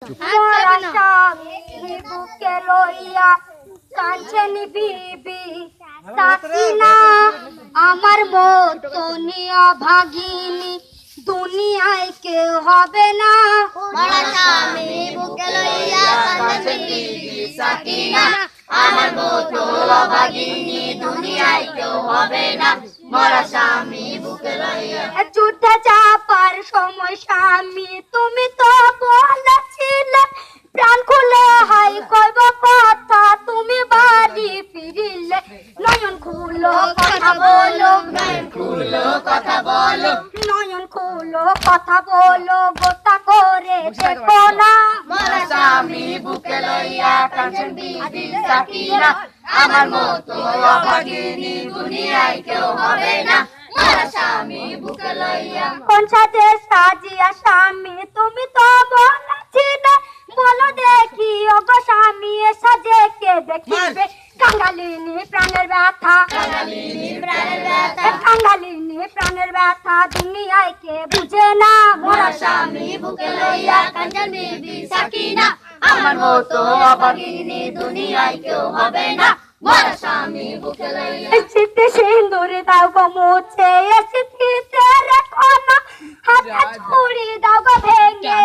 মরা স্বামী বুকে লইয়া কাঞ্চন বিবি সাকিনা আমার মতো নিয়া ভাগিনী দুনিয়ায় কেউ হবে না মরা স্বামী বুকে লইয়া কাঞ্চন বিবি সাকিনা আমার মতো অভাগিনী দুনিয়ায় কেউ হবে না মরা স্বামী বুকে লইয়া যুদ্ধে চাপার সময় স্বামী তুমি তো বলেছিলে প্রাণ খুলে হাই কইব কথা তুমি বাড়ি ফিরিলে নয়ন খুলো কথা বলো নয়ন খুলো কথা বলো নয়ন খুলো কথা বলো গোটা করে দেখো না মরা স্বামী বুকে লইয়া কাঞ্চন বিবি সাকিনা আমার মতো অভাগিনী দুনিয়ায় কেউ হবে না মরা স্বামী বুকে লইয়া কোন সাথে সাজিয়া স্বামী তুমি তো বলেছিলে বলো দেখি ওগো স্বামী সাজে কে দেখিবে কাঙ্গালিনী প্রাণের ব্যথা কাঙালিনী প্রাণের ব্যথা কাঙ্গালিনী প্রাণের ব্যথা দুনিয়ায় কে বুঝে না মরা স্বামী বুকে লইয়া কাঞ্চন বিবি সাকিনা আমার মতো অভাগিনী দুনিয়ায় কেউ হবে না মরা স্বামী বুকে লইয়া শীতে সিন্দুরে দাও গো মুছে শীতে রেখো না হাতে ছুরি দাও গো ভেঙে